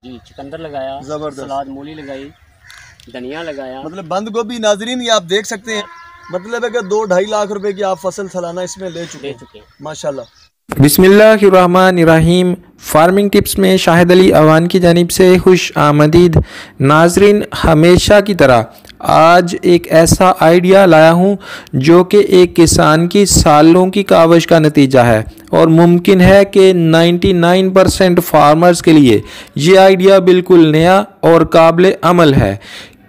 जी, चुकंदर लगाया, जबरदस्त, सलाद मूली लगाई, धनिया लगाया, मतलब बंद गोभी। नाजरीन ये आप देख सकते हैं, मतलब है कि 2-2.5 लाख रुपए की आप फसल सालाना इसमें ले चुके हैं माशाल्लाह। बिस्मिल्लाहिर्रहमानिर्रहीम। फार्मिंग टिप्स में शाहिद अली अवान की जानिब से खुश आमदीद। नाजरीन, हमेशा की तरह आज एक ऐसा आइडिया लाया हूँ जो कि एक किसान की सालों की काविश का नतीजा है और मुमकिन है कि 99% फार्मर्स के लिए ये आइडिया बिल्कुल नया और काबिल अमल है।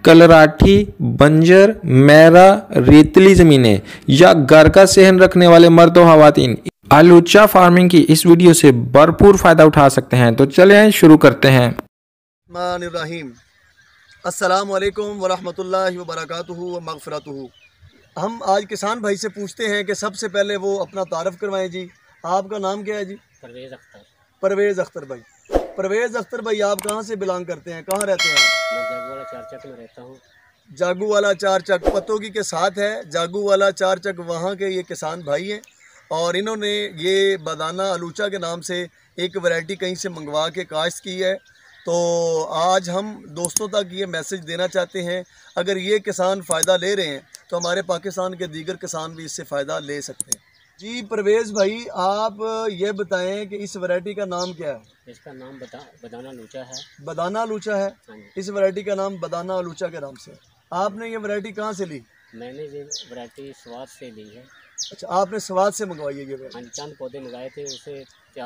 कलराठी, बंजर, मैरा, रेतली ज़मीनें या घर का सेहन रखने वाले मर्द व ख़वातीन आलूचा फार्मिंग की इस वीडियो से भरपूर फ़ायदा उठा सकते हैं। तो चलें शुरू करते हैं। रहीम, अस्सलाम वालेकुम वरहमतुल्लाहि वबरकातुहू व मग़फ़िरतुहू। हम आज किसान भाई से पूछते हैं कि सबसे पहले वो अपना तारफ़ करवाएं जी। आपका नाम क्या है जी? परवेज़ अख्तर। परवेज़ अख्तर भाई। परवेज़ अख्तर भाई, आप कहाँ से बिलोंग करते हैं, कहाँ रहते हैं आप? मैं जागू वाला 4 चक में रहता हूँ। जागू वाला 4 चक पतोगी के साथ है। जागू वाला 4 चक वहाँ के ये किसान भाई हैं और इन्होंने ये बदाना आलूचा के नाम से एक वैरायटी कहीं से मंगवा के काश्त की है। तो आज हम दोस्तों तक ये मैसेज देना चाहते हैं, अगर ये किसान फ़ायदा ले रहे हैं तो हमारे पाकिस्तान के दीगर किसान भी इससे फ़ायदा ले सकते हैं। जी परवेज़ भाई, आप ये बताएं कि इस वैरायटी का नाम क्या है? इसका नाम बदाना आलूचा है। बदाना आलूचा है। हाँ जी। इस वैरायटी का नाम बदाना आलूचा के नाम से। आपने ये वैरायटी कहाँ से ली? मैंने ये वैरायटी स्वाद से ली है। अच्छा, आपने स्वाद से मंगवाई है ये वैरायटी? हाँ जी, चंद पौधे मंगाए थे, उसे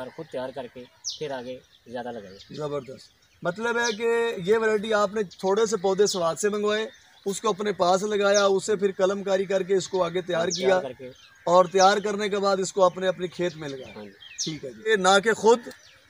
खुद तैयार करके फिर आगे ज़्यादा लगाए। ज़बरदस्त, मतलब है कि ये वैरायटी आपने थोड़े से पौधे स्वाद से मंगवाए, उसको अपने पास लगाया, उसे फिर कलमकारी करके इसको आगे तैयार किया और तैयार करने के बाद इसको आपने अपने खेत में लगाया। हाँ जी। ठीक है जी। ये ना कि खुद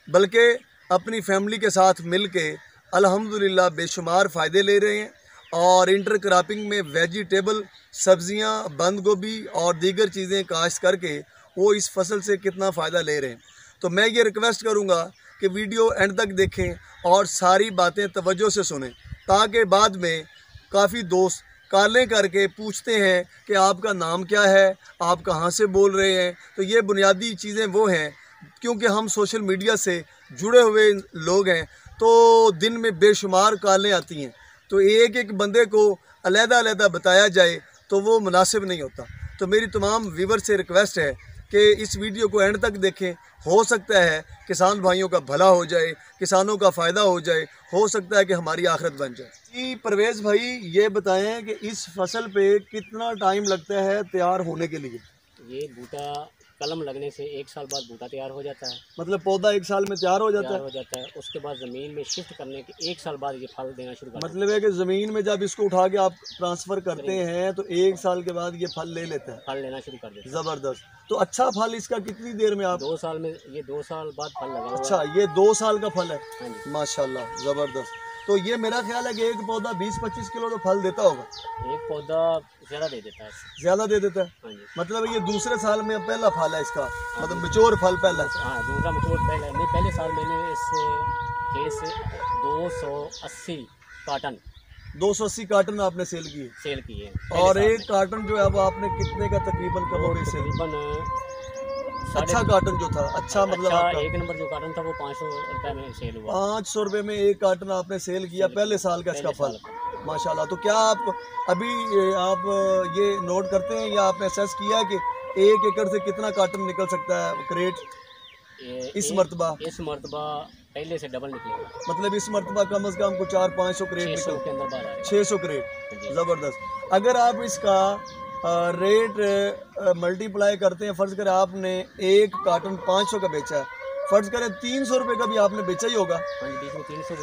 बल्कि अपनी फैमिली के साथ मिल के अल्हम्दुलिल्लाह बेशुमार फ़ायदे ले रहे हैं और इंटर क्रॉपिंग में वेजिटेबल, सब्जियां, बंद गोभी और दीगर चीज़ें काश्त करके वो इस फसल से कितना फ़ायदा ले रहे हैं। तो मैं ये रिक्वेस्ट करूँगा कि वीडियो एंड तक देखें और सारी बातें तवज्जो से सुनें, ताकि बाद में काफ़ी दोस्त कॉलें करके पूछते हैं कि आपका नाम क्या है, आप कहाँ से बोल रहे हैं। तो ये बुनियादी चीज़ें वो हैं, क्योंकि हम सोशल मीडिया से जुड़े हुए लोग हैं तो दिन में बेशुमार कॉलें आती हैं, तो एक एक बंदे को अलग-अलग बताया जाए तो वो मुनासिब नहीं होता। तो मेरी तमाम व्यूवर से रिक्वेस्ट है कि इस वीडियो को एंड तक देखें। हो सकता है किसान भाइयों का भला हो जाए, किसानों का फ़ायदा हो जाए, हो सकता है कि हमारी आखिरत बन जाए। जी परवेज़ भाई, ये बताएं कि इस फसल पे कितना टाइम लगता है तैयार होने के लिए? ये बूटा कलम लगने से 1 साल बाद बूटा तैयार हो जाता है। मतलब पौधा 1 साल में तैयार हो जाता है? उसके बाद ज़मीन में शिफ्ट करने के 1 साल बाद ये फल देना शुरू करता है। मतलब है कि ज़मीन में जब इसको उठा के आप ट्रांसफ़र करते हैं तो 1 साल के बाद ये फल ले लेता है, फल लेना शुरू कर देता है। ज़बरदस्त। तो अच्छा फल इसका कितनी देर में आप? 2 साल में, ये 2 साल बाद फल लगा हुआ है। अच्छा, ये 2 साल का फल है। हाँ जी। माशाल्लाह, ज़बरदस्त। तो ये मेरा ख्याल है कि एक पौधा 20-25 किलो तो फल देता होगा। एक पौधा ज़्यादा दे देता है। ज़्यादा दे देता है? हाँ जी। मतलब ये दूसरे साल में पहला फल है इसका, मतलब मैच्योर फल पहला है। हाँ, दूसरा मैच्योर पहले नहीं, पहले साल मैंने इससे खेत से 280 कार्टन 280 कार्टन आपने सेल किए और एक कार्टन जो है वो आपने कितने का तकरीबन कमोबेश सेल? तकरीबन अच्छा कार्टन जो था, अच्छा मतलब आपका एक नंबर जो कार्टन था वो 500 रुपये में सेल हुआ। 500 रुपये में एक कार्टन आपने सेल किया पहले साल का इसका फल, माशाल्लाह। तो क्या आप अभी आप ये नोट करते हैं या आपने असेस किया कि 1 एकड़ से कितना कार्टन निकल सकता है क्रेट इस मरतबा? इस मरतबा पहले से डबल निकलेगा। मतलब इस मरतबा कम से कम 400-500 क्रेट निकल के अंदर बाहर आएगा। 600 क्रेट, ज़बरदस्त। अगर आप इसका रेट मल्टीप्लाई करते हैं, फ़र्ज़ करें आपने एक कार्टन 500 का बेचा है, फ़र्ज़ करें 300 रुपये का भी आपने बेचा ही होगा। बीच में 300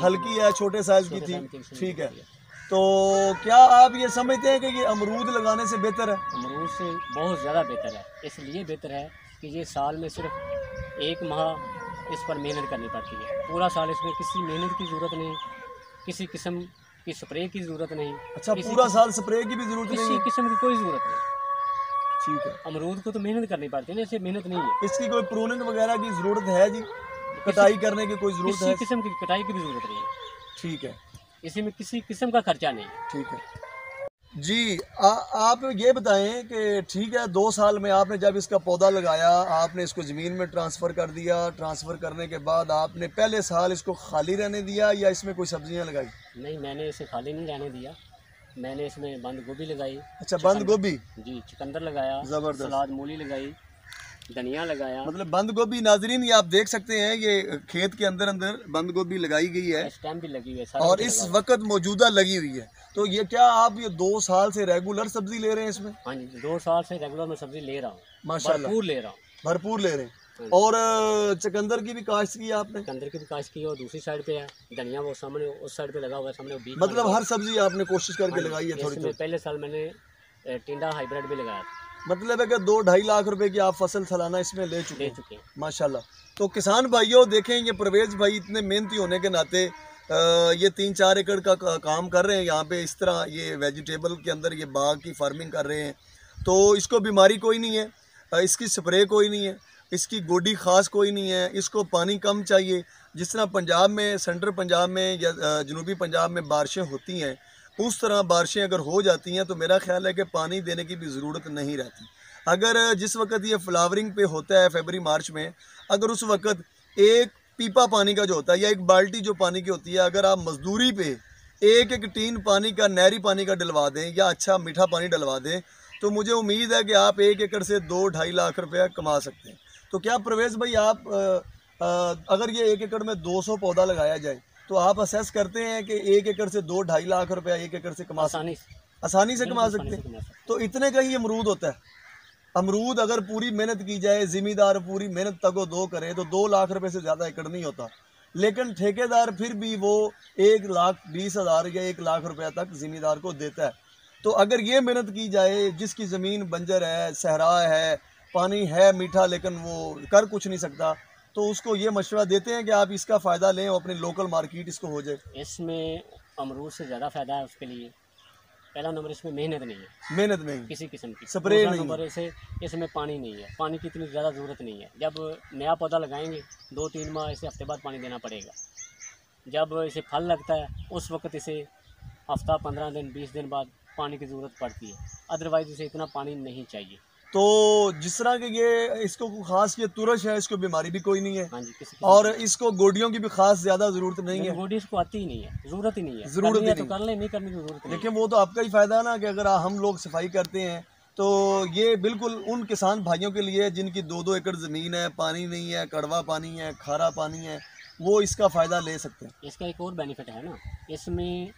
हल्की है, छोटे साइज़ की थी, ठीक है। तो क्या आप ये समझते हैं कि ये अमरूद लगाने से बेहतर है? अमरूद से बहुत ज़्यादा बेहतर है। इसलिए बेहतर है कि ये साल में सिर्फ 1 माह इस पर मेहनत करनी पड़ती है। पूरा साल इसमें किसी मेहनत की ज़रूरत नहीं, किसी किस्म की स्प्रे की ज़रूरत नहीं। अच्छा, पूरा साल स्प्रे की भी ज़रूरत नहीं? किसी किस्म की कोई ज़रूरत नहीं। ठीक है। अमरूद को तो मेहनत करनी पड़ती है ना, इससे मेहनत नहीं है। इसकी कोई प्रूनिंग वगैरह की ज़रूरत है जी? कटाई करने की कोई ज़रूरत है? किसी किस्म की कटाई की भी ज़रूरत नहीं है। ठीक है। इसी में किसी किस्म का खर्चा नहीं है। ठीक है। जी। आप ये बताएं कि ठीक है, 2 साल में आपने जब इसका पौधा लगाया, आपने इसको ज़मीन में ट्रांसफ़र कर दिया। ट्रांसफ़र करने के बाद आपने पहले साल इसको खाली रहने दिया या इसमें कोई सब्जियां लगाई? नहीं, मैंने इसे खाली नहीं रहने दिया। मैंने इसमें बंद गोभी लगाई। अच्छा, बंद गोभी। जी, चुकंदर लगाया, ज़बरदस्त। सलाद मूली लगाई, धनिया लगाया। मतलब बंद गोभी, नाजरीन ये आप देख सकते हैं, ये खेत के अंदर अंदर बंद गोभी लगाई गई है इस टाइम भी लगी हुई है, सारा और कुछ इस लगा हुआ वक्त मौजूदा लगी हुई है। तो ये क्या आप ये 2 साल से रेगुलर सब्जी ले रहे हैं इसमें? है। हाँ जी, 2 साल से रेगुलर में सब्जी ले रहा हूँ, माशाल्लाह, भरपूर ले रहा हूँ। भरपूर ले रहे हैं। हाँ। और चुकंदर की भी काश्त की आपने? चुकंदर की भी काश्त की और दूसरी साइड पे है, धनिया वो सामने उस साइड पे लगा हुआ है, सामने वो बीच में मतलब लगा हुआ हर सब्जी आपने कोशिश करके है। लगाई है थोड़ी इसमें थोड़ी। पहले साल मैंने टिंडा हाइब्रिड भी लगाया था, मतलब है कि 2-2.5 लाख रुपए की आप फसल सालाना इसमें ले चुके ले हैं चुके हैं। माशाल्लाह। तो किसान भाइयों देखें, ये परवेज़ भाई इतने मेहनती होने के नाते ये 3-4 एकड़ का काम कर रहे हैं यहाँ पे। इस तरह ये वेजिटेबल के अंदर ये बाग की फार्मिंग कर रहे हैं। तो इसको बीमारी कोई नहीं है, इसकी स्प्रे कोई नहीं है, इसकी गोडी ख़ास कोई नहीं है, इसको पानी कम चाहिए। जिस तरह पंजाब में, सेंट्रल पंजाब में या जनूबी पंजाब में बारिशें होती हैं, उस तरह बारिशें अगर हो जाती हैं तो मेरा ख्याल है कि पानी देने की भी ज़रूरत नहीं रहती। अगर जिस वक्त ये फ्लावरिंग पे होता है फरवरी मार्च में, अगर उस वक्त एक पीपा पानी का जो होता है या एक बाल्टी जो पानी की होती है, अगर आप मजदूरी पे एक एक टीन पानी का, नहरी पानी का डलवा दें या अच्छा मीठा पानी डलवा दें, तो मुझे उम्मीद है कि आप 1 एकड़ से 2-2.5 लाख रुपया कमा सकते हैं। तो क्या परवेज़ भाई आप अगर ये 1 एकड़ में 200 पौधा लगाया जाए तो आप असेस करते हैं कि 1 एकड़ से 2-2.5 लाख रुपया 1 एकड़ से कमा सकते आसानी से, हैं? आसानी से कमा बिल्कुल सकते आसानी से हैं। कमा सकते हैं। तो इतने का ही अमरूद होता है। अमरूद अगर पूरी मेहनत की जाए, ज़िम्मेदार पूरी मेहनत तगो दो करे, तो 2 लाख रुपए से ज़्यादा एकड़ नहीं होता। लेकिन ठेकेदार फिर भी वो 1,20,000 या 1 लाख रुपया तक ज़िम्मेदार को देता है। तो अगर ये मेहनत की जाए, जिसकी ज़मीन बंजर है, सहरा है, पानी है मीठा लेकिन वो कर कुछ नहीं सकता, तो उसको ये मशवरा देते हैं कि आप इसका फ़ायदा लें और अपनी लोकल मार्केट इसको हो जाए। इसमें अमरूद से ज़्यादा फ़ायदा है उसके लिए। पहला नंबर, इसमें मेहनत नहीं है मेहनत नहीं, किसी किस्म की। स्प्रे दूसरा नहीं नंबर, इसे इसमें पानी नहीं है, पानी की इतनी ज़्यादा ज़रूरत नहीं है। जब नया पौधा लगाएंगे 2-3 माह इसे हफ्ते बाद पानी देना पड़ेगा। जब इसे फल लगता है उस वक्त इसे हफ्ता, 15 दिन, 20 दिन बाद पानी की ज़रूरत पड़ती है। अदरवाइज़ इसे इतना पानी नहीं चाहिए। तो जिस तरह के ये इसको ख़ास ये तुरश है, इसको बीमारी भी कोई नहीं है हाँ जी, किसी और इसको गोडियों की भी ख़ास ज़्यादा ज़रूरत नहीं है। गोडी इसको आती ही नहीं है, ज़रूरत ही नहीं है। ज़रूरत करनी ही है तो नहीं। कर ले, नहीं करने की ज़रूरत नहीं। लेकिन वो तो आपका ही फ़ायदा है ना कि अगर हम लोग सफाई करते हैं तो ये बिल्कुल उन किसान भाइयों के लिए जिनकी 2-2 एकड़ ज़मीन है, पानी नहीं है, कड़वा पानी है, खारा पानी है, वो इसका फ़ायदा ले सकते हैं। इसका एक और बेनिफिट है ना, इसमें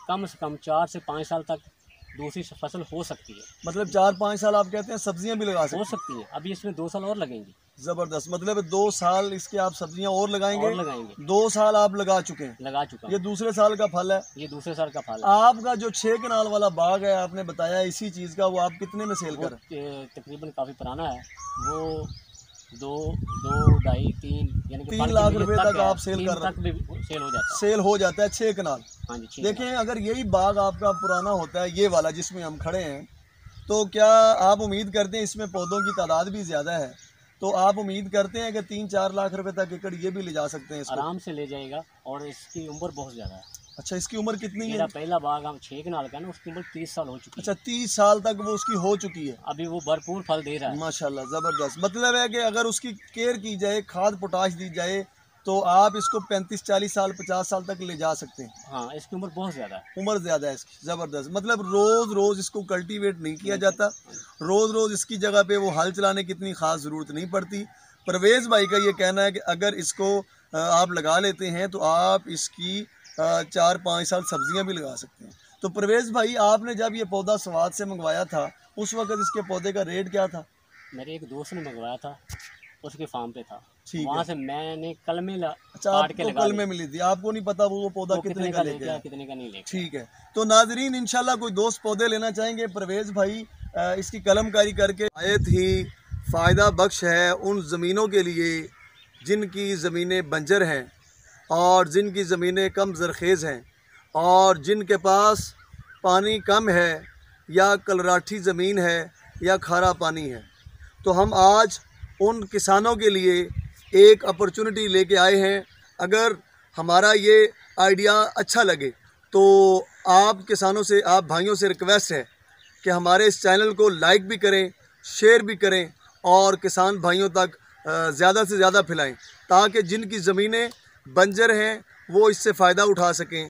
कम से कम 4 से 5 साल तक दूसरी फसल हो सकती है। मतलब 4-5 साल आप कहते हैं सब्जियां भी लगा हो सकते सकती है। अभी इसमें 2 साल और लगेंगे। हैं। ज़बरदस्त। मतलब 2 साल इसके आप सब्जियां और लगाएंगे। और लगाएंगे। 2 साल आप लगा चुके हैं, लगा चुका ये हूँ। दूसरे साल का फल है। ये दूसरे साल का फल है। आपका जो 6 कनाल वाला बाग है, आपने बताया इसी चीज़ का, वो आप कितने में सेल वो कर? तकरीबन काफ़ी पुराना है। वो 2-2.5-3 यानी कि 3 लाख रुपए तक आप सेल 3 कर रहे तक भी सेल हो जाता है। सेल हो जाता है 6 कनाल। हाँ जी, 6 देखें, अगर यही बाग आपका पुराना होता है, ये वाला जिसमें हम खड़े हैं, तो क्या आप उम्मीद करते हैं, इसमें पौधों की तादाद भी ज़्यादा है, तो आप उम्मीद करते हैं कि 3-4 लाख रुपए तक एकड़ ये भी ले जा सकते हैं इसको? आराम से ले जाएगा। और इसकी उम्र बहुत ज़्यादा है। अच्छा, इसकी उम्र कितनी है? मेरा पहला बाग हम 6 कनाल का ना, उसकी उम्र 30 साल हो चुकी है। अच्छा, 30 साल तक वो उसकी हो चुकी है। अभी वो भरपूर फल दे रहा है। माशाल्लाह, ज़बरदस्त। मतलब है कि अगर उसकी केयर की जाए, खाद पोटाश दी जाए, तो आप इसको 35-40 साल, 50 साल तक ले जा सकते हैं। हाँ, इसकी उम्र बहुत ज़्यादा है। उम्र ज़्यादा है इसकी, ज़बरदस्त। मतलब रोज़ रोज़ इसको कल्टीवेट नहीं किया जाता, रोज़ रोज़ इसकी जगह पे वो हल चलाने की इतनी ख़ास ज़रूरत नहीं पड़ती। परवेज़ भाई का ये कहना है कि अगर इसको आप लगा लेते हैं तो आप इसकी 4-5 साल सब्जियां भी लगा सकते हैं। तो परवेज़ भाई, आपने जब ये पौधा स्वाद से मंगवाया था, उस वक्त इसके पौधे का रेट क्या था? मेरे एक दोस्त ने मंगवाया था, उसके फार्म पे था। ठीक वहाँ है। से मैंने कलमे अच्छा, काट के आपको लगा कल ली। में मिली थी, आपको नहीं पता वो पौधा वो कितने का लेके आया। कितने का नहीं लेके। ठीक है। तो नाजरीन, इंशाल्लाह कोई दोस्त पौधे लेना चाहेंगे, परवेज़ भाई इसकी कलमकारी करके आयत ही फ़ायदा बख्श है उन ज़मीनों के लिए जिनकी ज़मीनें बंजर हैं और जिनकी ज़मीनें कम ज़रख़ेज़ हैं और जिनके पास पानी कम है या कलराठी ज़मीन है या खारा पानी है। तो हम आज उन किसानों के लिए एक अपॉर्चुनिटी लेके आए हैं। अगर हमारा ये आइडिया अच्छा लगे तो आप किसानों से, आप भाइयों से रिक्वेस्ट है कि हमारे इस चैनल को लाइक भी करें, शेयर भी करें और किसान भाइयों तक ज़्यादा से ज़्यादा फैलाएं ताकि जिनकी ज़मीनें बंजर हैं वो इससे फ़ायदा उठा सकें।